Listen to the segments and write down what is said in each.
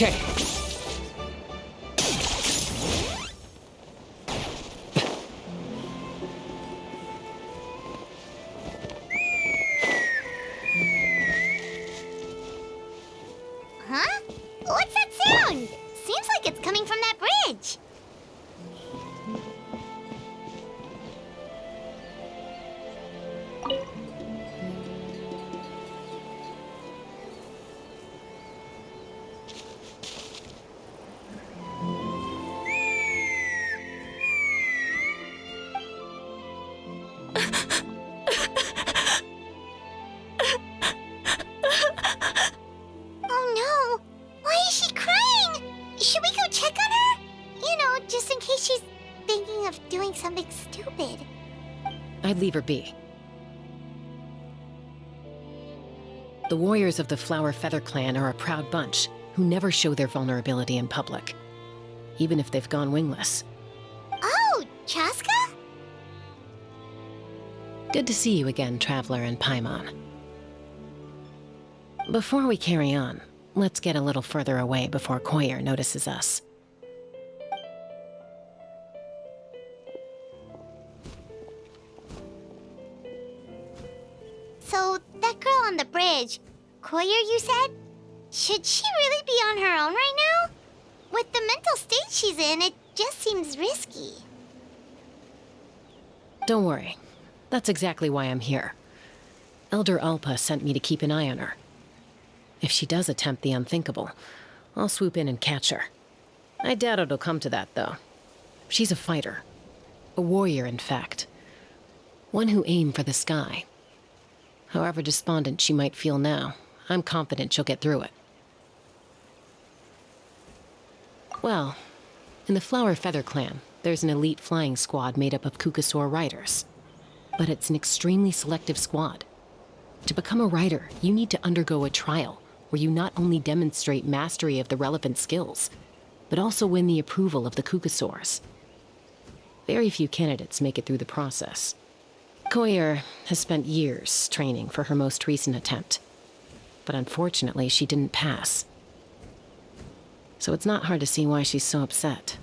Okay. Huh? What's that sound? Seems like it's coming from that bridge. Oh no! Why is she crying? Should we go check on her? You know, just in case she's thinking of doing something stupid. I'd leave her be. The warriors of the Flower Feather clan are a proud bunch who never show their vulnerability in public, even if they've gone wingless. Oh, Chasca? Good to see you again, Traveler and Paimon. Before we carry on, let's get a little further away before Koyer notices us. So, that girl on the bridge, Koyer, you said? Should she really be on her own right now? With the mental state she's in, it just seems risky. Don't worry. That's exactly why I'm here. Elder Alpa sent me to keep an eye on her. If she does attempt the unthinkable, I'll swoop in and catch her. I doubt it'll come to that, though. She's a fighter. A warrior, in fact. One who aimed for the sky. However despondent she might feel now, I'm confident she'll get through it. Well, in the Flower Feather clan, there's an elite flying squad made up of Kukasaur riders. But it's an extremely selective squad. To become a rider, you need to undergo a trial where you not only demonstrate mastery of the relevant skills, but also win the approval of the Kukasaurs. Very few candidates make it through the process. Koyer has spent years training for her most recent attempt, but unfortunately she didn't pass. So it's not hard to see why she's so upset.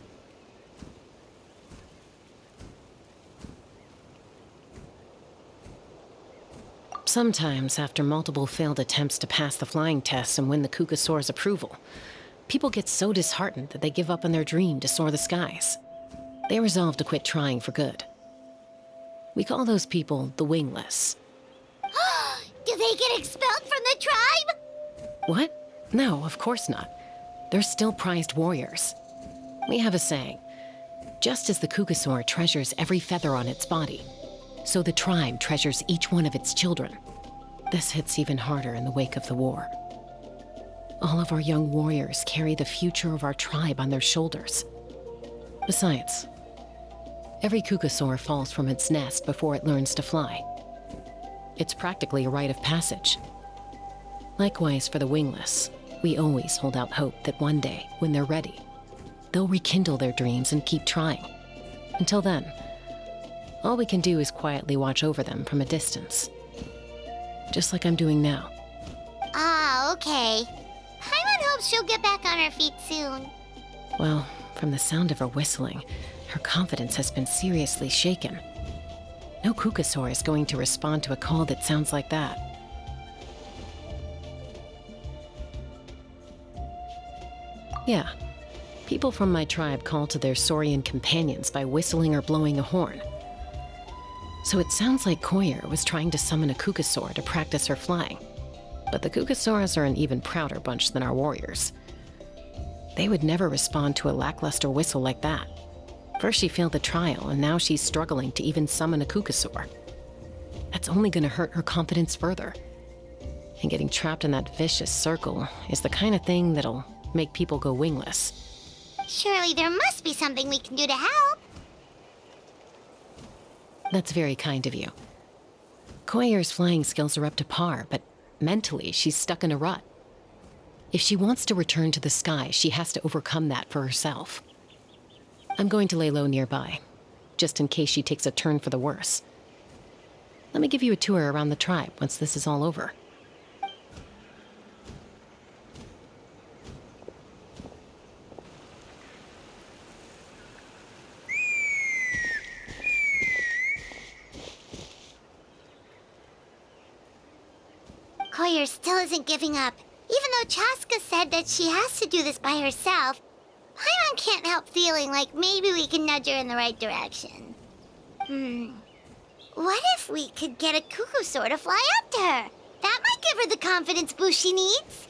Sometimes, after multiple failed attempts to pass the flying test and win the Kukasaur's approval, people get so disheartened that they give up on their dream to soar the skies. They resolve to quit trying for good. We call those people the wingless. Do they get expelled from the tribe? What? No, of course not. They're still prized warriors. We have a saying, just as the Kukasaur treasures every feather on its body, so the tribe treasures each one of its children. This hits even harder in the wake of the war. All of our young warriors carry the future of our tribe on their shoulders. Besides, every Kukasaur falls from its nest before it learns to fly. It's practically a rite of passage. Likewise for the wingless, we always hold out hope that one day, when they're ready, they'll rekindle their dreams and keep trying. Until then, all we can do is quietly watch over them from a distance. Just like I'm doing now. Ah, okay. Paimon hopes she'll get back on her feet soon. Well, from the sound of her whistling, her confidence has been seriously shaken. No Kukasaur is going to respond to a call that sounds like that. Yeah, people from my tribe call to their saurian companions by whistling or blowing a horn. So it sounds like Koyer was trying to summon a Kukasaur to practice her flying. But the Kukasaurs are an even prouder bunch than our warriors. They would never respond to a lackluster whistle like that. First she failed the trial, and now she's struggling to even summon a Kukasaur. That's only going to hurt her confidence further. And getting trapped in that vicious circle is the kind of thing that'll make people go wingless. Surely there must be something we can do to help. That's very kind of you. Koyer's flying skills are up to par, but mentally she's stuck in a rut. If she wants to return to the sky, she has to overcome that for herself. I'm going to lay low nearby, just in case she takes a turn for the worse. Let me give you a tour around the tribe once this is all over. Koyer still isn't giving up. Even though Chasca said that she has to do this by herself, Paimon can't help feeling like maybe we can nudge her in the right direction. What if we could get a cuckoosaur to fly up to her? That might give her the confidence boost she needs.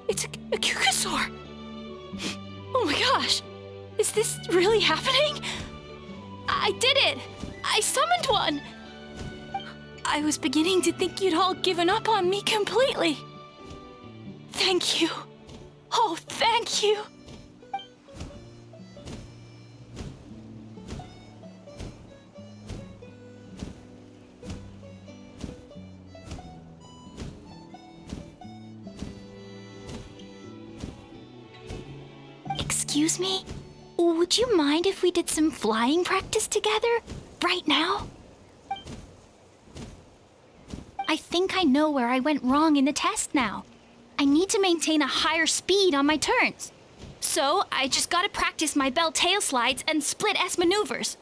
It's a cuckoosaur! Oh my gosh! Is this really happening? I did it! I summoned one! I was beginning to think you'd all given up on me completely. Thank you. Oh, thank you! Excuse me? Would you mind if we did some flying practice together? Right now? I think I know where I went wrong in the test now. I need to maintain a higher speed on my turns. So, I just gotta practice my bell tail slides and split S maneuvers.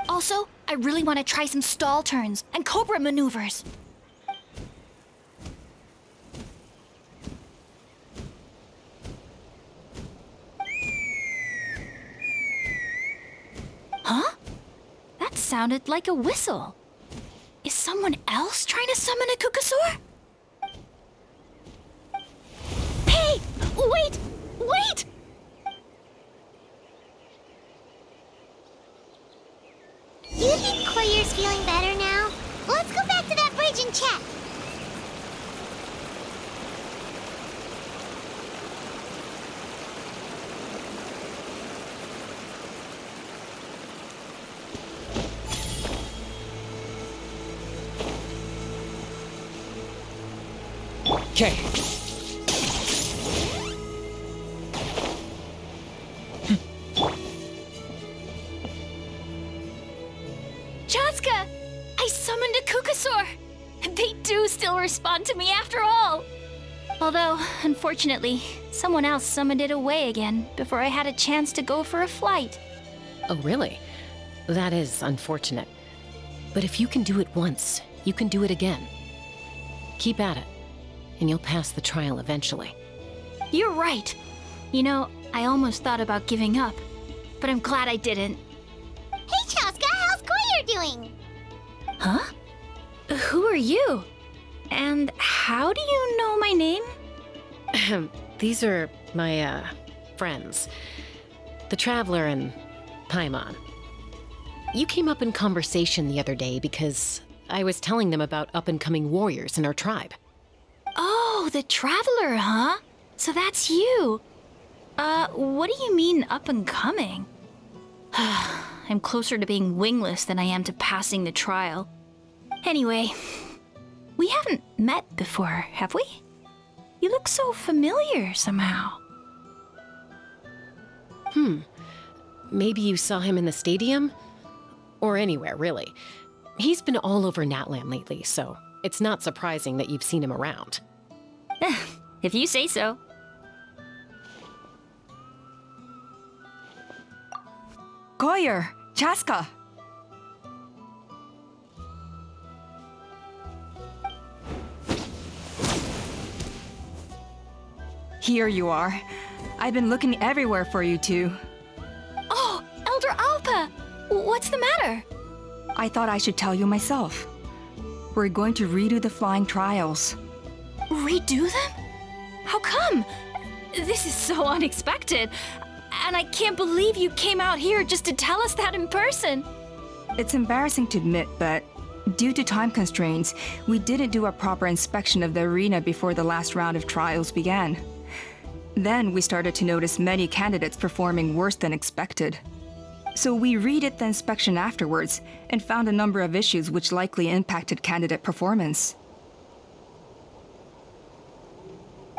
Also, I really want to try some stall turns and cobra maneuvers. Huh? That sounded like a whistle. Is someone else trying to summon a cuckoosaur? Hey! Wait! Wait! Do you think Koyer's feeling better now? Let's go back to that bridge and check. Okay. Chasca! I summoned a cuckoosaur! They do still respond to me after all! Although, unfortunately, someone else summoned it away again before I had a chance to go for a flight. Oh, really? That is unfortunate. But if you can do it once, you can do it again. Keep at it, and you'll pass the trial eventually. You're right. You know, I almost thought about giving up, but I'm glad I didn't. Hey, Chasca, how's Koyer doing? Huh? Who are you? And how do you know my name? These are my, friends. The Traveler and Paimon. You came up in conversation the other day because I was telling them about up-and-coming warriors in our tribe. Oh, the Traveler, huh? So that's you. What do you mean up and coming? I'm closer to being wingless than I am to passing the trial. Anyway, we haven't met before, have we? You look so familiar somehow. Maybe you saw him in the stadium? Or anywhere, really. He's been all over Natlan lately, so it's not surprising that you've seen him around. If you say so. Koyer, Chasca. Here you are. I've been looking everywhere for you two. Oh, Elder Alpa! What's the matter? I thought I should tell you myself. We're going to redo the flying trials. Redo them? How come? This is so unexpected. And I can't believe you came out here just to tell us that in person. It's embarrassing to admit, but due to time constraints, we didn't do a proper inspection of the arena before the last round of trials began. Then we started to notice many candidates performing worse than expected. So we redid the inspection afterwards and found a number of issues which likely impacted candidate performance.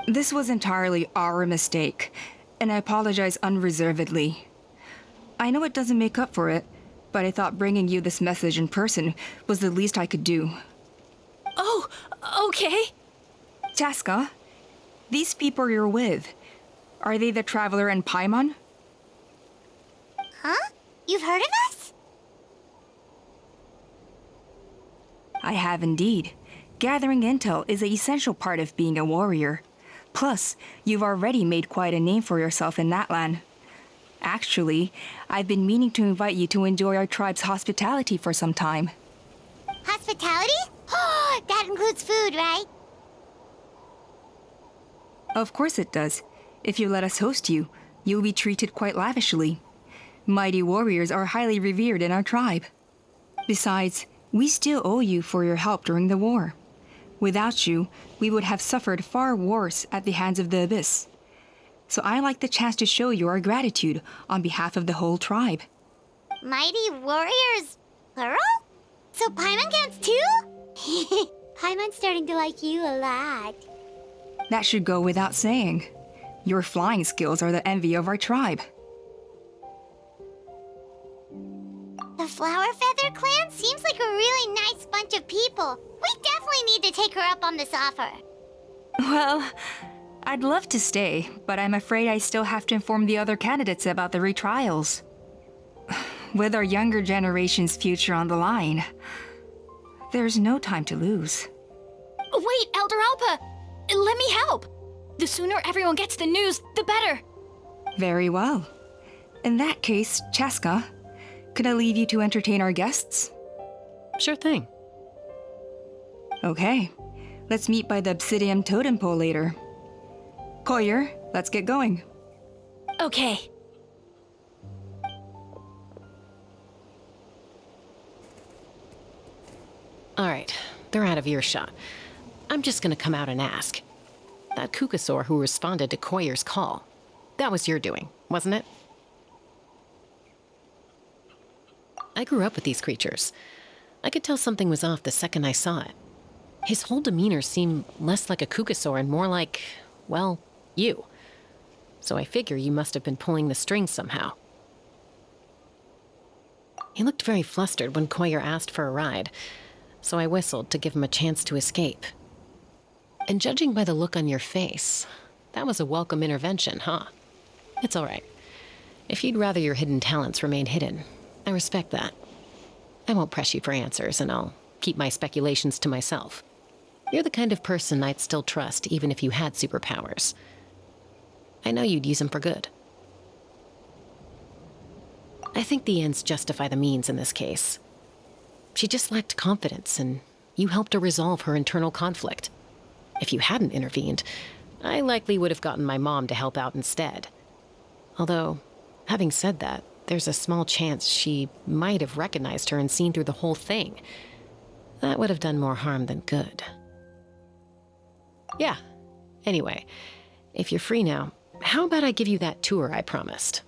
This was entirely our mistake, and I apologize unreservedly. I know it doesn't make up for it, but I thought bringing you this message in person was the least I could do. Oh, okay. Chasca, these people you're with, are they the Traveler and Paimon? Huh? You've heard of us? I have indeed. Gathering intel is an essential part of being a warrior. Plus, you've already made quite a name for yourself in that land. Actually, I've been meaning to invite you to enjoy our tribe's hospitality for some time. Hospitality? Oh, that includes food, right? Of course it does. If you let us host you, you'll be treated quite lavishly. Mighty warriors are highly revered in our tribe. Besides, we still owe you for your help during the war. Without you, we would have suffered far worse at the hands of the Abyss. So I like the chance to show you our gratitude on behalf of the whole tribe. Mighty warriors, plural? So Paimon counts too? Paimon's starting to like you a lot. That should go without saying. Your flying skills are the envy of our tribe. The Flower Feather clan seems like a really nice bunch of people. We definitely need to take her up on this offer. Well, I'd love to stay, but I'm afraid I still have to inform the other candidates about the retrials. With our younger generation's future on the line, there's no time to lose. Wait, Elder Alpa! Let me help! The sooner everyone gets the news, the better! Very well. In that case, Chasca, could I leave you to entertain our guests? Sure thing. Okay, let's meet by the Obsidian Totem Pole later. Collier, let's get going. Okay. All right, they're out of earshot. I'm just gonna come out and ask. That Kukasaur who responded to Koyer's call, that was your doing, wasn't it? I grew up with these creatures. I could tell something was off the second I saw it. His whole demeanor seemed less like a Kukasaur and more like, well, you. So I figure you must have been pulling the strings somehow. He looked very flustered when Koyer asked for a ride, so I whistled to give him a chance to escape. And judging by the look on your face, that was a welcome intervention, huh? It's all right. If you'd rather your hidden talents remain hidden, I respect that. I won't press you for answers, and I'll keep my speculations to myself. You're the kind of person I'd still trust even if you had superpowers. I know you'd use them for good. I think the ends justify the means in this case. She just lacked confidence, and you helped her resolve her internal conflict. If you hadn't intervened, I likely would have gotten my mom to help out instead. Although, having said that, there's a small chance she might have recognized her and seen through the whole thing. That would have done more harm than good. Yeah. Anyway, if you're free now, how about I give you that tour I promised?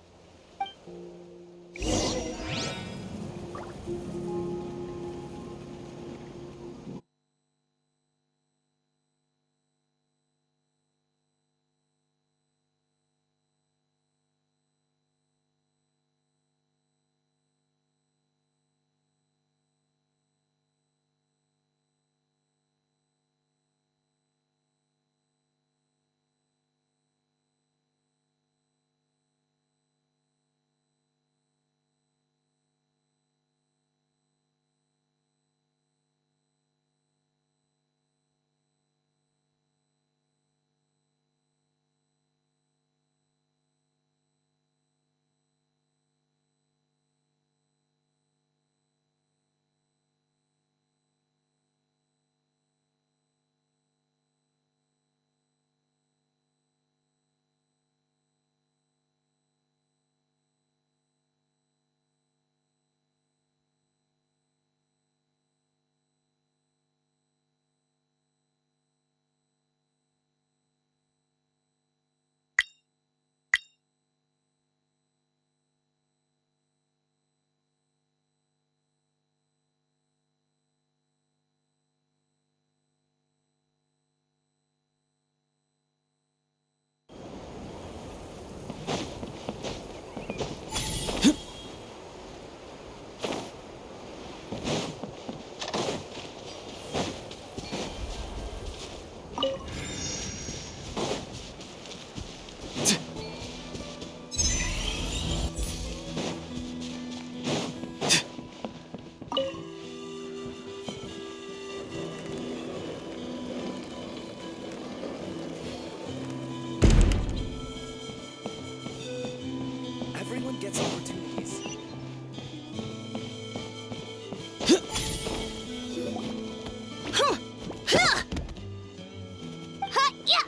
Yeah.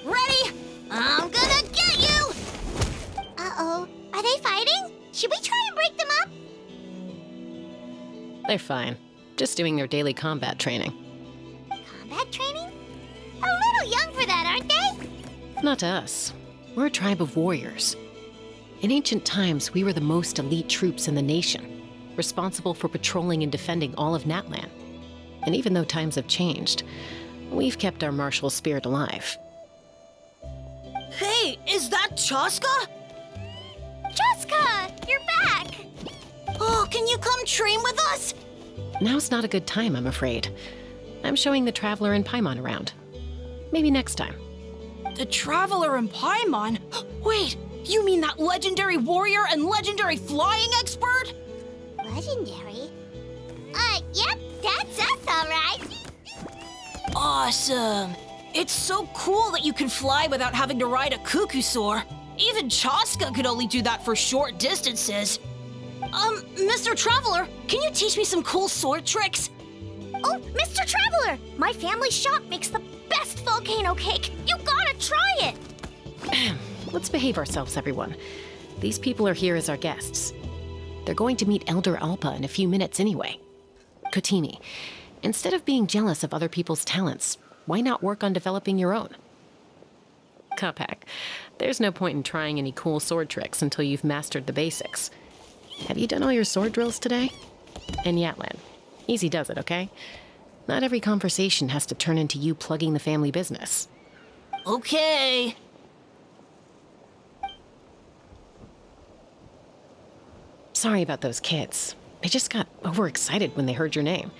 Ready? I'm gonna get you! Uh-oh. Are they fighting? Should we try and break them up? They're fine. Just doing their daily combat training. Combat training? A little young for that, aren't they? Not to us. We're a tribe of warriors. In ancient times, we were the most elite troops in the nation, responsible for patrolling and defending all of Natlan. And even though times have changed, we've kept our martial spirit alive. Hey, is that Chasca? Chasca, you're back! Oh, can you come train with us? Now's not a good time, I'm afraid. I'm showing the Traveler and Paimon around. Maybe next time. The Traveler and Paimon? Wait, you mean that legendary warrior and legendary flying expert? Legendary? Yep, that's us, all right. Awesome. It's so cool that you can fly without having to ride a cuckoo-soar. Even Chasca could only do that for short distances. Mr. Traveler, can you teach me some cool sword tricks? Oh, Mr. Traveler! My family's shop makes the best volcano cake. You gotta try it! Let's behave ourselves, everyone. These people are here as our guests. They're going to meet Elder Alpa in a few minutes anyway. Kotini, instead of being jealous of other people's talents, why not work on developing your own? Kapak, there's no point in trying any cool sword tricks until you've mastered the basics. Have you done all your sword drills today? And Yatlan, easy does it, okay? Not every conversation has to turn into you plugging the family business. Okay. Sorry about those kids. They just got overexcited when they heard your name.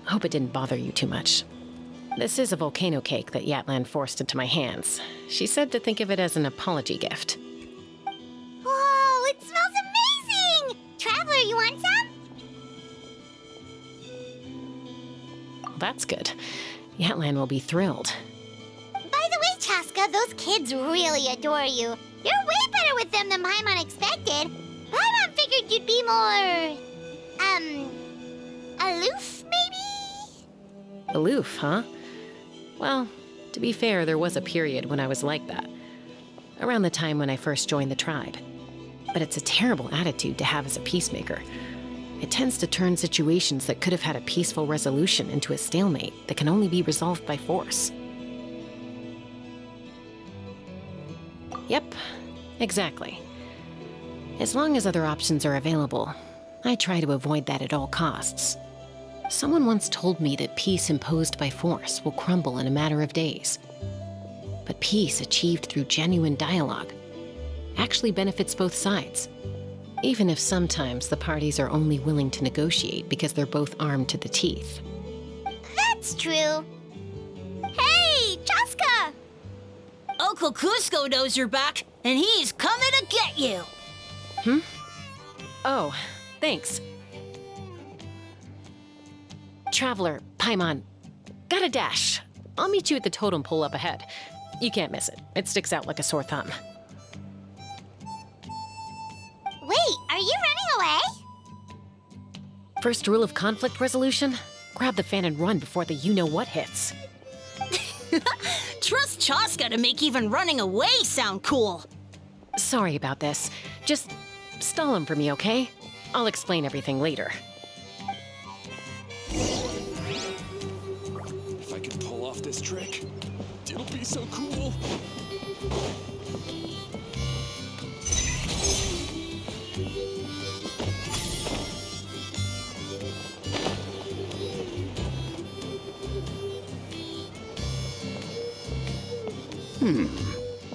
Hope it didn't bother you too much. This is a volcano cake that Yatlan forced into my hands. She said to think of it as an apology gift. Whoa, it smells amazing! Traveler, you want some? Well, that's good. Yatlan will be thrilled. By the way, Chasca, those kids really adore you. You're way better with them than Paimon expected. Paimon figured you'd be more... aloof, maybe? Aloof, huh? Well, to be fair, there was a period when I was like that. Around the time when I first joined the tribe. But it's a terrible attitude to have as a peacemaker. It tends to turn situations that could have had a peaceful resolution into a stalemate that can only be resolved by force. Yep, exactly. As long as other options are available, I try to avoid that at all costs. Someone once told me that peace imposed by force will crumble in a matter of days. But peace achieved through genuine dialogue actually benefits both sides, even if sometimes the parties are only willing to negotiate because they're both armed to the teeth. That's true. Hey, Chasca! Uncle Cusco knows you're back, and he's coming to get you. Oh, thanks. Traveler, Paimon, got a dash. I'll meet you at the totem pole up ahead. You can't miss it. It sticks out like a sore thumb. Wait, are you running away? First rule of conflict resolution? Grab the fan and run before the you-know-what hits. Trust Chasca to make even running away sound cool. Sorry about this. Just stall him for me, okay? I'll explain everything later. If I can pull off this trick, it'll be so cool.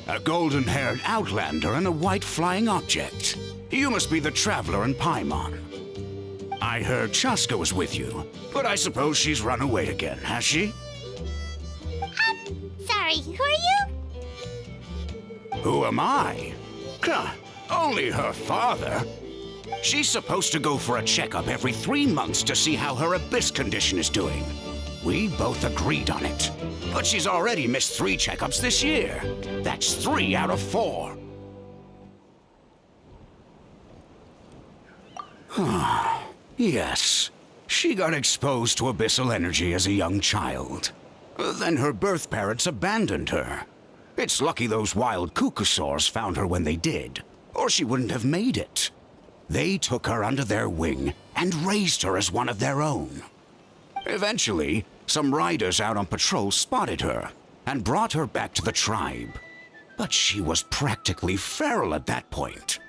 A golden-haired outlander and a white flying object. You must be the Traveler and Paimon. I heard Chasca was with you, but I suppose she's run away again, has she? Sorry, who are you? Who am I? Only her father. She's supposed to go for a checkup every 3 months to see how her abyss condition is doing. We both agreed on it. But she's already missed 3 checkups this year. That's 3 out of 4. Yes, She got exposed to abyssal energy as a young child. Then her birth parents abandoned her. It's lucky those wild cuckoosaurs found her when they did, or she wouldn't have made it. They took her under their wing and raised her as one of their own. Eventually, some riders out on patrol spotted her and brought her back to the tribe. But she was practically feral at that point.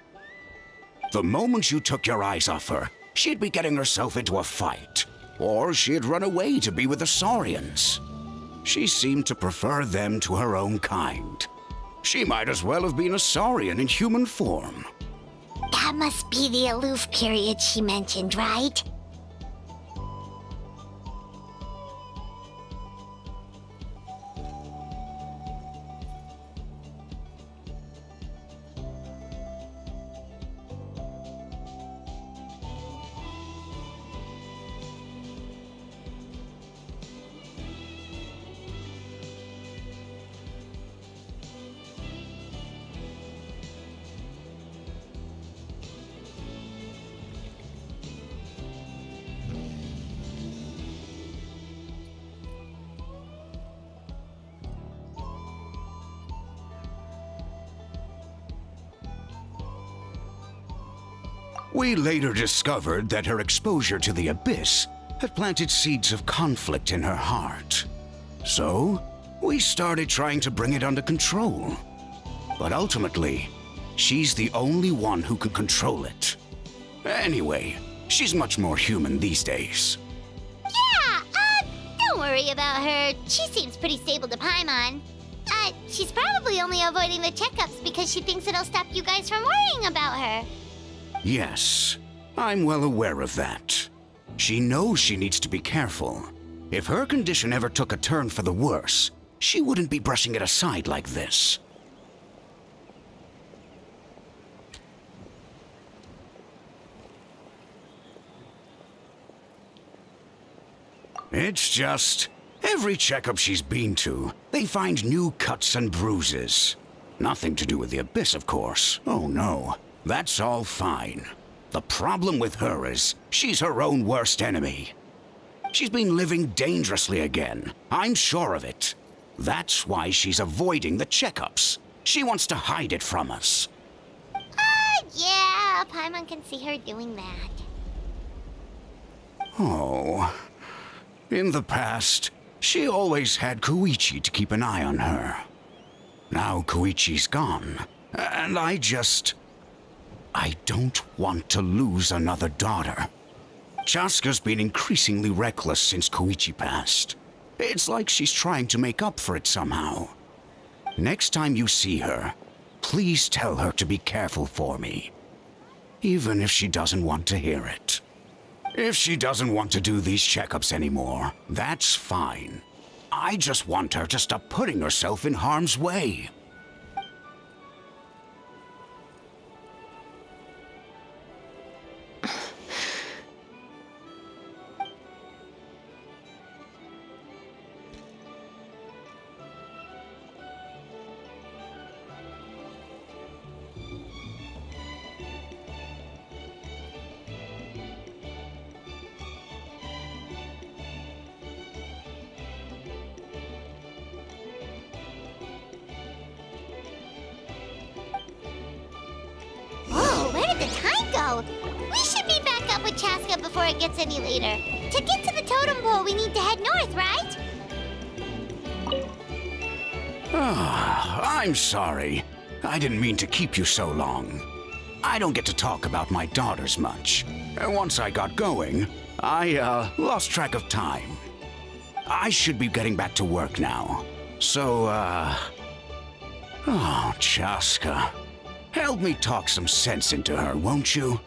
The moment you took your eyes off her, she'd be getting herself into a fight, or she'd run away to be with the Saurians. She seemed to prefer them to her own kind. She might as well have been a Saurian in human form. That must be the aloof period she mentioned, right? We later discovered that her exposure to the abyss had planted seeds of conflict in her heart. So, we started trying to bring it under control. But ultimately, she's the only one who can control it. Anyway, she's much more human these days. Yeah, don't worry about her. She seems pretty stable to Paimon. She's probably only avoiding the checkups because she thinks it'll stop you guys from worrying about her. Yes, I'm well aware of that. She knows she needs to be careful. If her condition ever took a turn for the worse, she wouldn't be brushing it aside like this. It's just, every checkup she's been to, they find new cuts and bruises. Nothing to do with the abyss, of course. Oh no. That's all fine. The problem with her is she's her own worst enemy. She's been living dangerously again. I'm sure of it. That's why she's avoiding the checkups. She wants to hide it from us. Yeah, Paimon can see her doing that. Oh. In the past, she always had Koichi to keep an eye on her. Now Koichi's gone, and I don't want to lose another daughter. Chasca's been increasingly reckless since Koichi passed. It's like she's trying to make up for it somehow. Next time you see her, please tell her to be careful for me. Even if she doesn't want to hear it. If she doesn't want to do these checkups anymore, that's fine. I just want her to stop putting herself in harm's way. Whoa, where did the time go? We should be back up with Chasca before it gets any later. To get to the totem pole, we need to head north, right? I'm sorry. I didn't mean to keep you so long. I don't get to talk about my daughters much. Once I got going, I lost track of time. I should be getting back to work now. So, oh, Chasca. Help me talk some sense into her, won't you?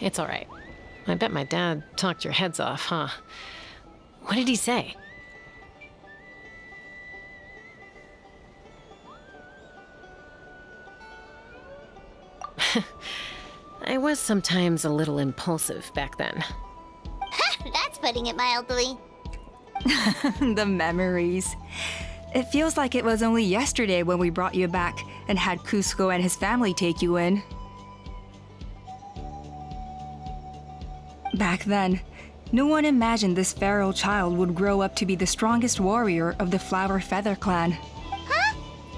It's all right. I bet my dad talked your heads off, huh? What did he say? I was sometimes a little impulsive back then. That's putting it mildly. The memories. It feels like it was only yesterday when we brought you back and had Cusco and his family take you in. Back then, no one imagined this feral child would grow up to be the strongest warrior of the Flower Feather clan. Huh?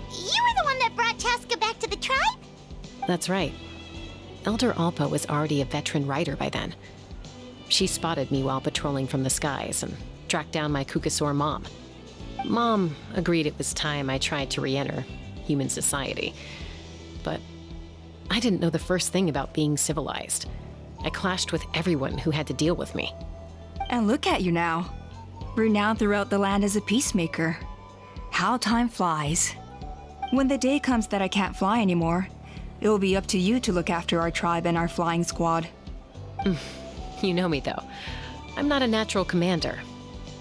You were the one that brought Chasca back to the tribe? That's right. Elder Alpa was already a veteran rider by then. She spotted me while patrolling from the skies and tracked down my Kukasaur mom. Mom agreed it was time I tried to re-enter human society. But I didn't know the first thing about being civilized. I clashed with everyone who had to deal with me. And look at you now, renowned throughout the land as a peacemaker. How time flies. When the day comes that I can't fly anymore, it will be up to you to look after our tribe and our flying squad. You know me, though. I'm not a natural commander.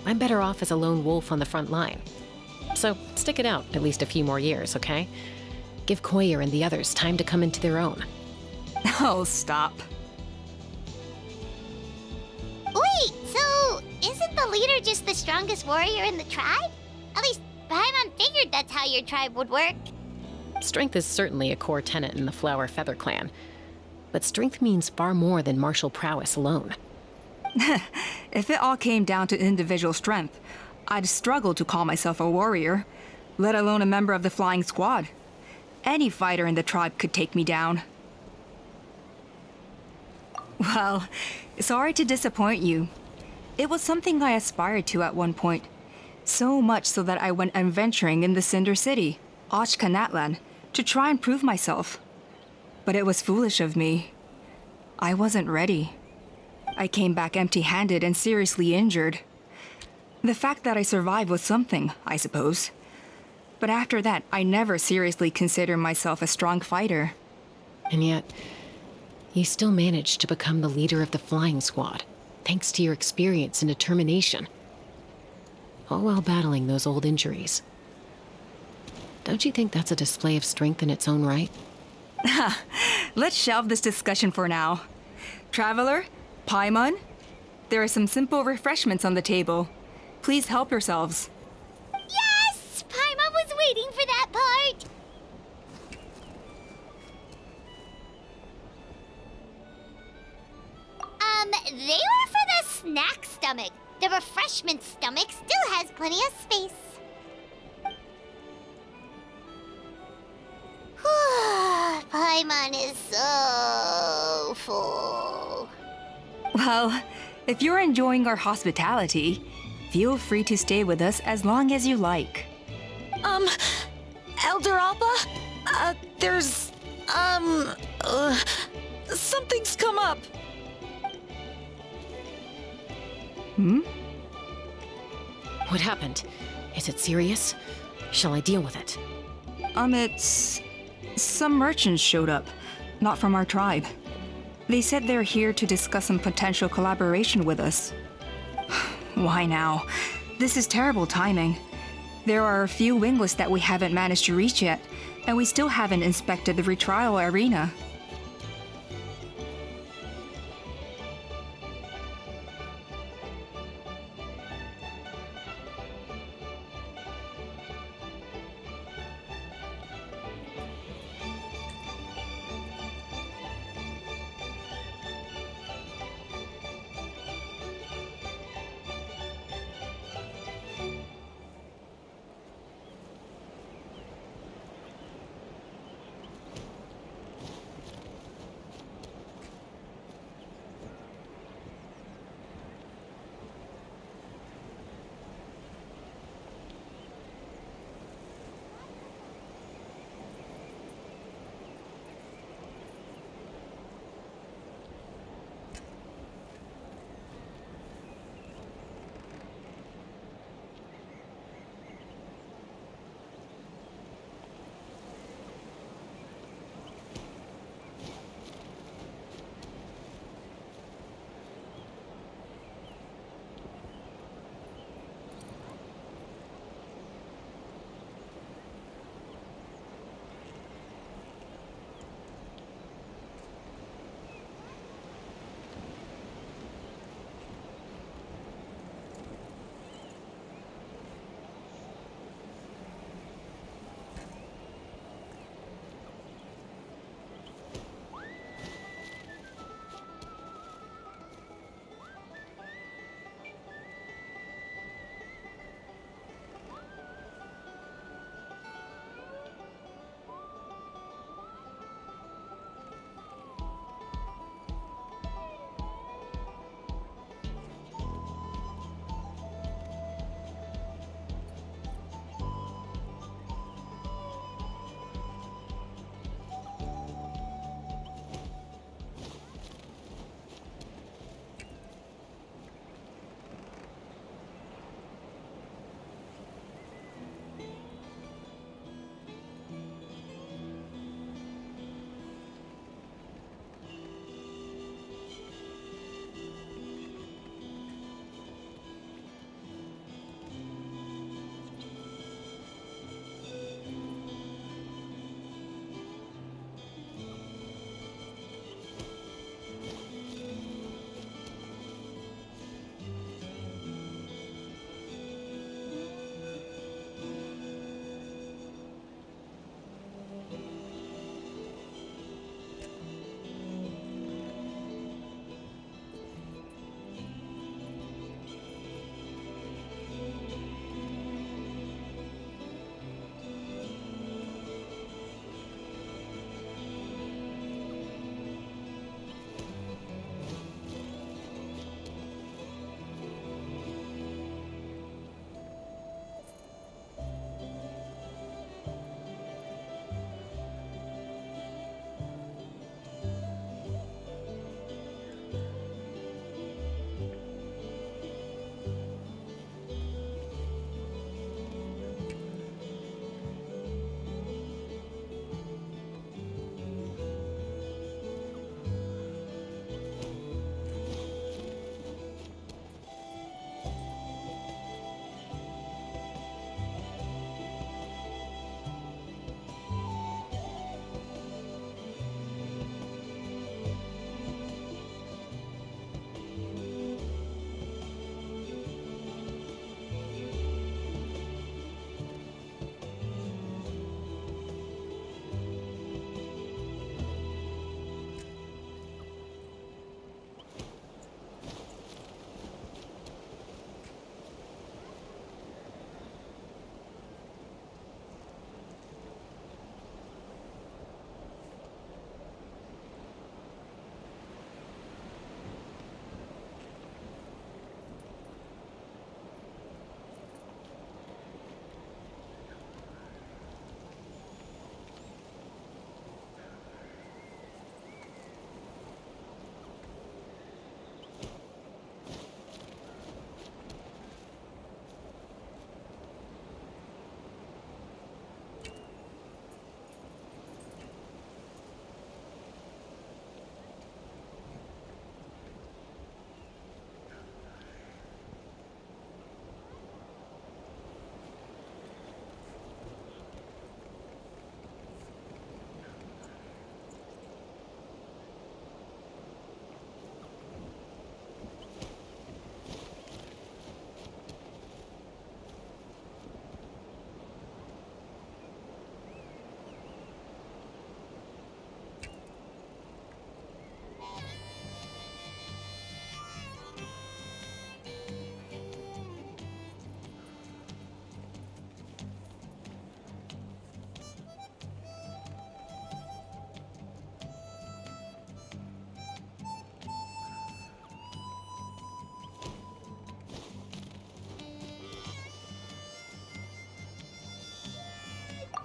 I'm better off as a lone wolf on the front line. So stick it out at least a few more years, okay? Give Koyer and the others time to come into their own. Oh, stop. Wait, so isn't the leader just the strongest warrior in the tribe? At least Paimon figured that's how your tribe would work. Strength is certainly a core tenet in the Flower Feather clan. But strength means far more than martial prowess alone. If it all came down to individual strength, I'd struggle to call myself a warrior, let alone a member of the flying squad. Any fighter in the tribe could take me down. Well, sorry to disappoint you. It was something I aspired to at one point. So much so that I went adventuring in the Cinder City, Ochkanatlan, to try and prove myself. But it was foolish of me. I wasn't ready. I came back empty-handed and seriously injured. The fact that I survived was something, I suppose. But after that, I never seriously considered myself a strong fighter. And yet, you still managed to become the leader of the flying squad, thanks to your experience and determination. All while battling those old injuries. Don't you think that's a display of strength in its own right? Let's shelve this discussion for now. Traveler, Paimon, there are some simple refreshments on the table. Please help yourselves. Yes! Paimon was waiting for that part! They were for the snack stomach. The refreshment stomach still has plenty of space. Paimon is so full. Well, if you're enjoying our hospitality, feel free to stay with us as long as you like. Elder Alpa? Something's come up. What happened? Is it serious? Shall I deal with it? It's... Some merchants showed up, not from our tribe. They said they're here to discuss some potential collaboration with us. Why now? This is terrible timing. There are a few wingless that we haven't managed to reach yet, and we still haven't inspected the retrial arena.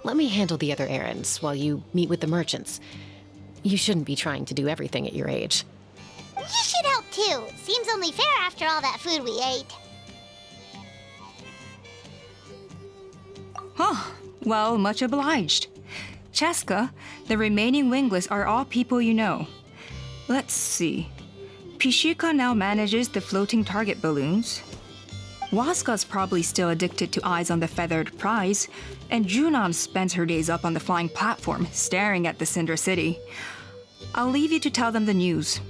Let me handle the other errands while you meet with the merchants. You shouldn't be trying to do everything at your age. You should help too. Seems only fair after all that food we ate. Well, much obliged. Chasca, the remaining wingless are all people you know. Let's see. Pishika now manages the floating target balloons. Waska's probably still addicted to Eyes on the Feathered Prize, and Junon spends her days up on the flying platform, staring at the Cinder City. I'll leave you to tell them the news.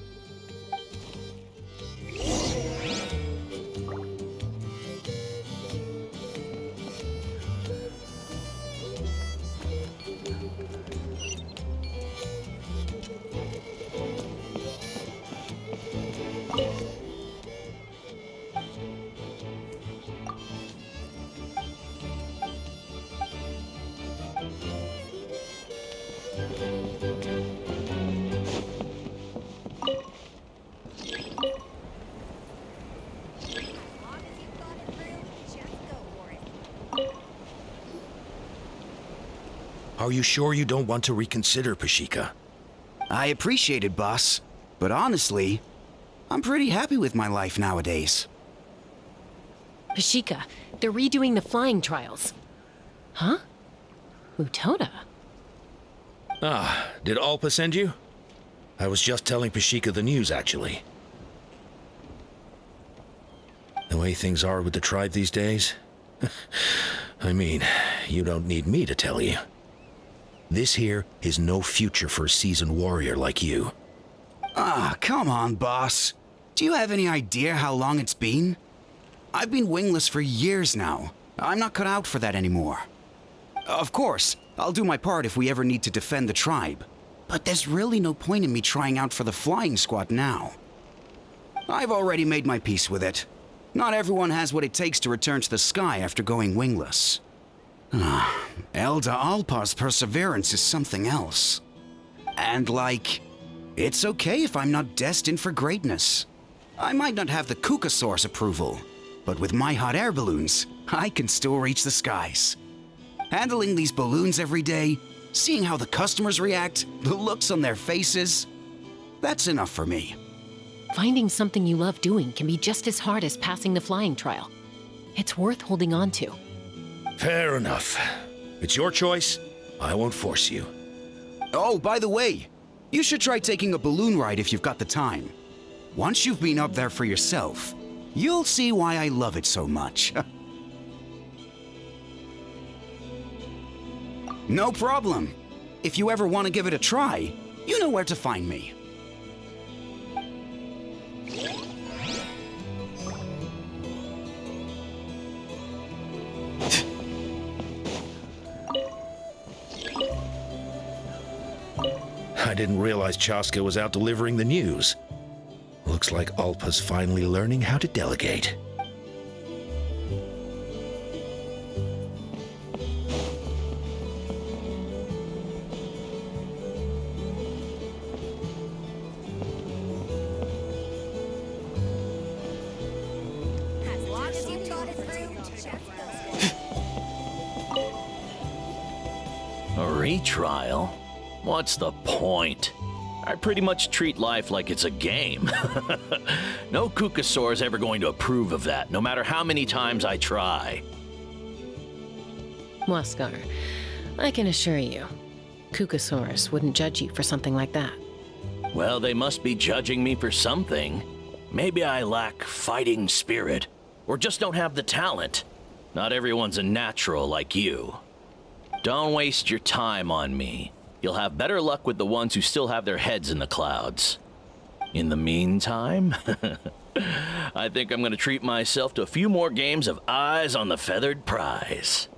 Are you sure you don't want to reconsider, Pashika? I appreciate it, boss. But honestly, I'm pretty happy with my life nowadays. Pashika, they're redoing the flying trials. Huh? Mutona? Ah, did Alpa send you? I was just telling Pashika the news, actually. The way things are with the tribe these days? I mean, you don't need me to tell you. This here is no future for a seasoned warrior like you. Ah, come on, boss. Do you have any idea how long it's been? I've been wingless for years now. I'm not cut out for that anymore. Of course, I'll do my part if we ever need to defend the tribe. But there's really no point in me trying out for the flying squad now. I've already made my peace with it. Not everyone has what it takes to return to the sky after going wingless. Elder Alpa's perseverance is something else. And it's okay if I'm not destined for greatness. I might not have the Kukasaur's approval, but with my hot air balloons, I can still reach the skies. Handling these balloons every day, seeing how the customers react, the looks on their faces, that's enough for me. Finding something you love doing can be just as hard as passing the flying trial. It's worth holding on to. Fair enough. It's your choice. I won't force you. Oh, by the way, you should try taking a balloon ride if you've got the time. Once you've been up there for yourself, you'll see why I love it so much. No problem. If you ever want to give it a try, you know where to find me. I didn't realize Chasca was out delivering the news. Looks like Alpa's finally learning how to delegate. A retrial? What's the point? I pretty much treat life like it's a game. No Kukasaur is ever going to approve of that, no matter how many times I try. Waskar, I can assure you, Kukasaurus wouldn't judge you for something like that. Well, they must be judging me for something. Maybe I lack fighting spirit, or just don't have the talent. Not everyone's a natural like you. Don't waste your time on me. You'll have better luck with the ones who still have their heads in the clouds. In the meantime, I think I'm going to treat myself to a few more games of Eyes on the Feathered Prize.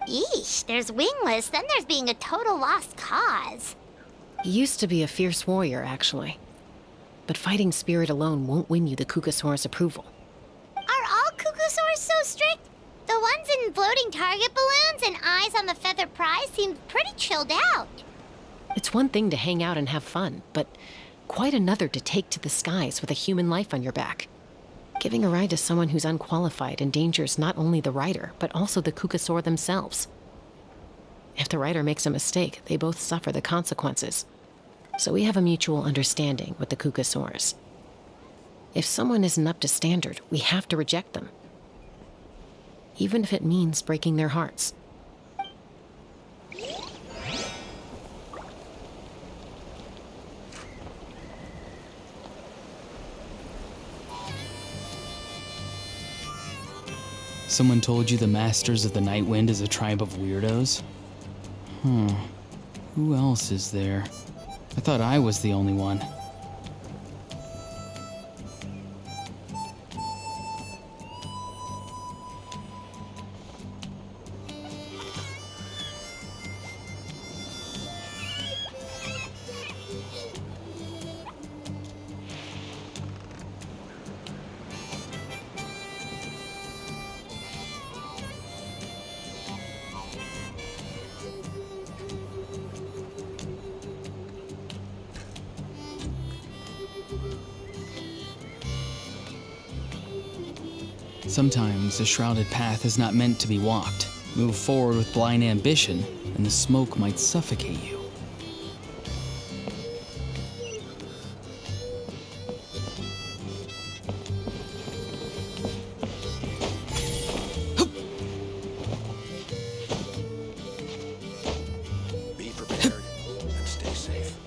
Yeesh, there's wingless, then there's being a total lost cause. He used to be a fierce warrior, actually. But fighting spirit alone won't win you the Kukasaur's approval. Are all Kukasaurs so strict? The ones in floating target balloons and Eyes on the Feathered Prize seem pretty chilled out. It's one thing to hang out and have fun, but quite another to take to the skies with a human life on your back. Giving a ride to someone who's unqualified endangers not only the rider, but also the Kukasaur themselves. If the writer makes a mistake, they both suffer the consequences. So we have a mutual understanding with the Kukasaurs. If someone isn't up to standard, we have to reject them. Even if it means breaking their hearts. Someone told you the Masters of the Night Wind is a tribe of weirdos? Who else is there? I thought I was the only one. Sometimes a shrouded path is not meant to be walked. Move forward with blind ambition, and the smoke might suffocate you. Be prepared and stay safe.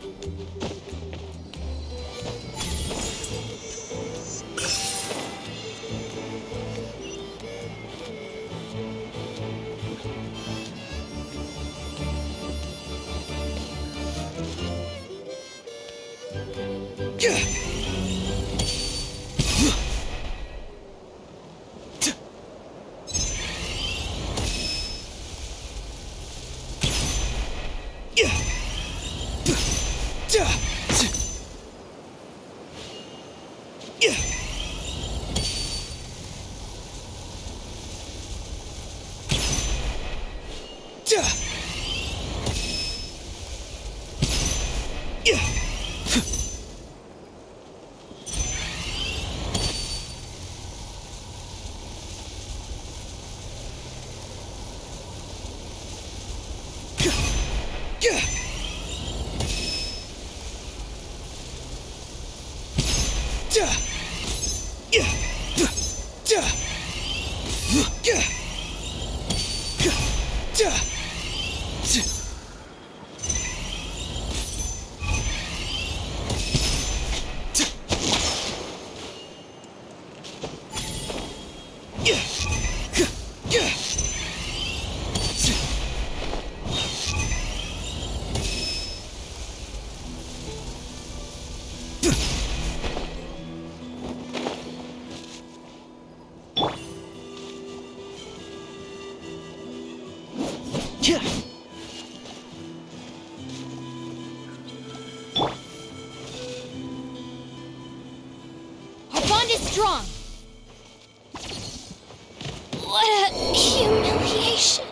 Our bond is strong. What a humiliation.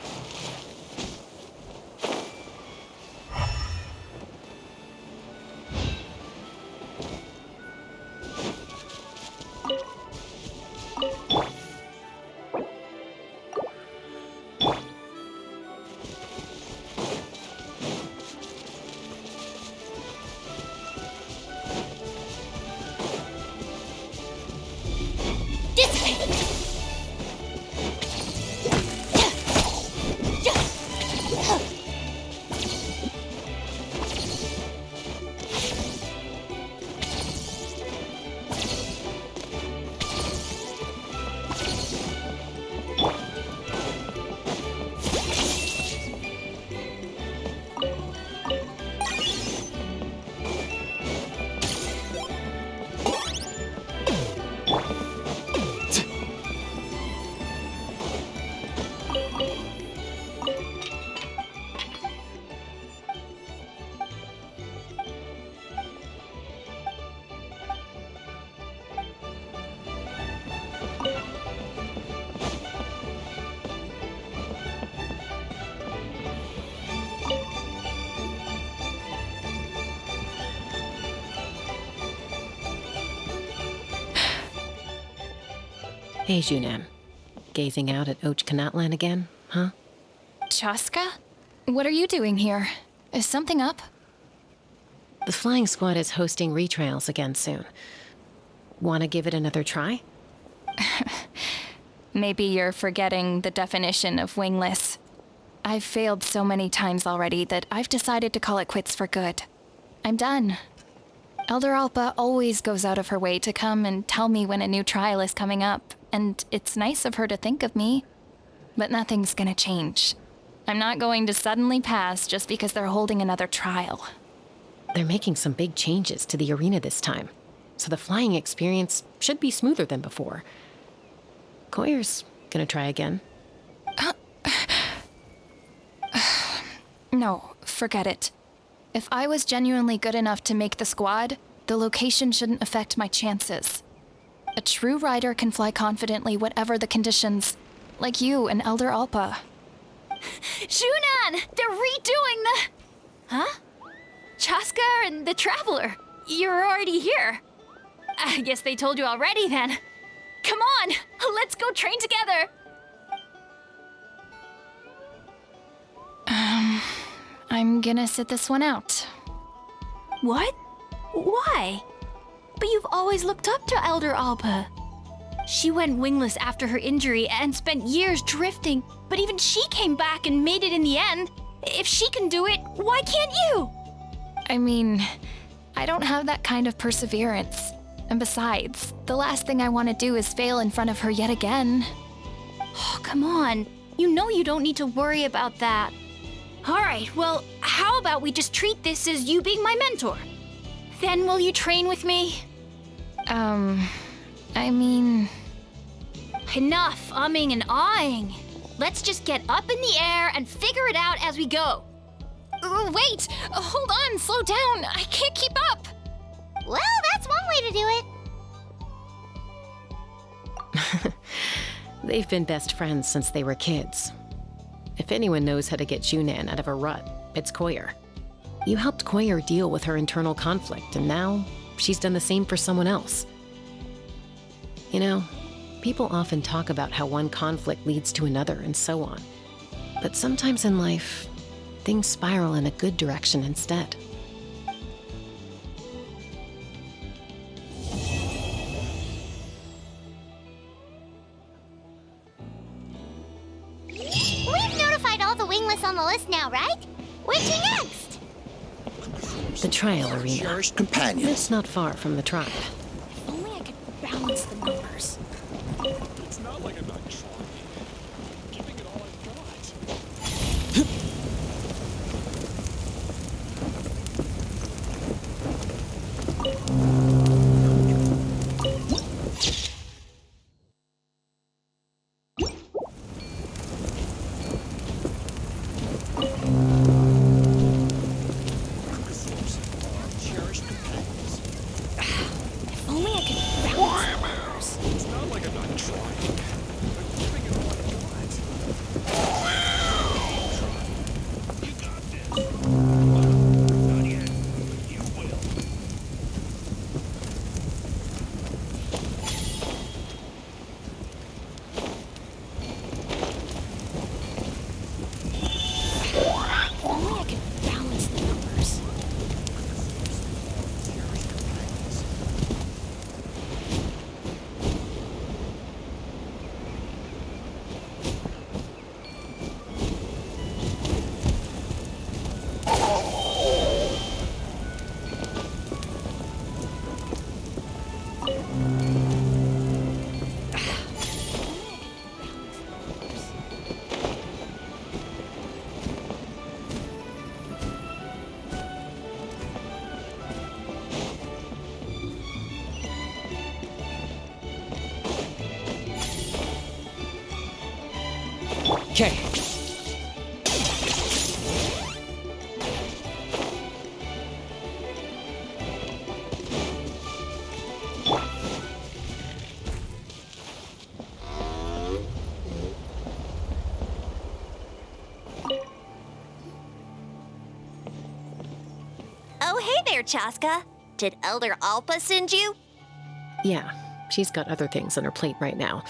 This way. Hey, Junan. Gazing out at Ochkanatlan again, huh? Chasca? What are you doing here? Is something up? The flying squad is hosting retrials again soon. Want to give it another try? Maybe you're forgetting the definition of wingless. I've failed so many times already that I've decided to call it quits for good. I'm done. Elder Alpa always goes out of her way to come and tell me when a new trial is coming up, and it's nice of her to think of me. But nothing's gonna change. I'm not going to suddenly pass just because they're holding another trial. They're making some big changes to the arena this time, so the flying experience should be smoother than before. Koyer's gonna try again. No, forget it. If I was genuinely good enough to make the squad, the location shouldn't affect my chances. A true rider can fly confidently whatever the conditions, like you and Elder Alpa. Shunan! They're redoing the... Huh? Chasca and the Traveler. You're already here. I guess they told you already then. Come on, let's go train together. I'm gonna sit this one out. What? Why? But you've always looked up to Elder Alpa. She went wingless after her injury and spent years drifting, but even she came back and made it in the end. If she can do it, why can't you? I mean, I don't have that kind of perseverance. And besides, the last thing I want to do is fail in front of her yet again. Oh, come on. You know you don't need to worry about that. All right, well, how about we just treat this as you being my mentor? Then will you train with me? I mean... Enough umming and ahhing. Let's just get up in the air and figure it out as we go. Wait! Hold on, slow down. I can't keep up. Well, that's one way to do it. They've been best friends since they were kids. If anyone knows how to get Junan out of a rut, it's Koyer. You helped Koyer deal with her internal conflict, and now she's done the same for someone else. You know, people often talk about how one conflict leads to another and so on. But sometimes in life, things spiral in a good direction instead. We've notified all the wingless on the list now, right? Where to next? The trial arena. Cherished companions. It's not far from the tribe. If only I could balance the numbers. It's not like I'm not trying. I'm giving it all I've got. Cherished companions. If only I could balance the numbers. It's not like I'm not trying. I'm giving it all I've got. You got this. Not yet, but you will. If only I could balance the numbers. Okay. Oh, hey there, Chasca. Did Elder Alpa send you? Yeah, she's got other things on her plate right now.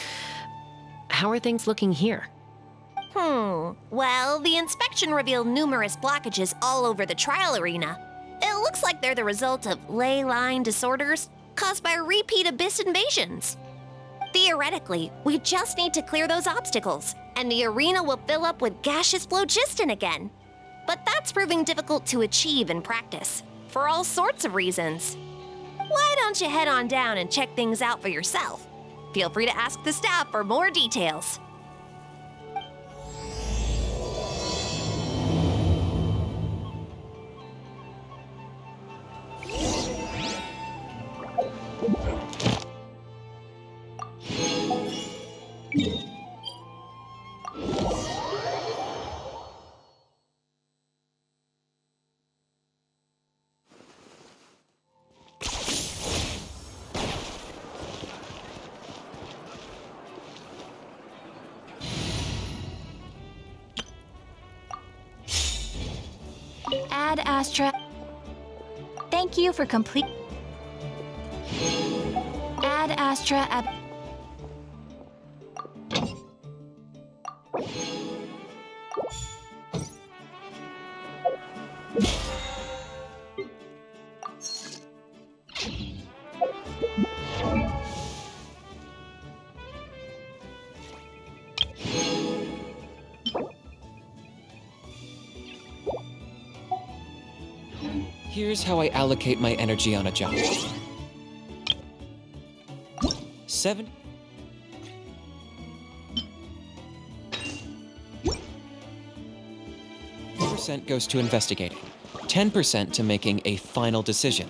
How are things looking here? Well, the inspection revealed numerous blockages all over the trial arena. It looks like they're the result of ley line disorders caused by repeat abyss invasions. Theoretically, we just need to clear those obstacles, and the arena will fill up with gaseous phlogiston again. But that's proving difficult to achieve in practice, for all sorts of reasons. Why don't you head on down and check things out for yourself? Feel free to ask the staff for more details. Ad Astra. Thank you for complete. Ad Astra. Here's how I allocate my energy on a job. 7. % goes to investigating, 10% to making a final decision,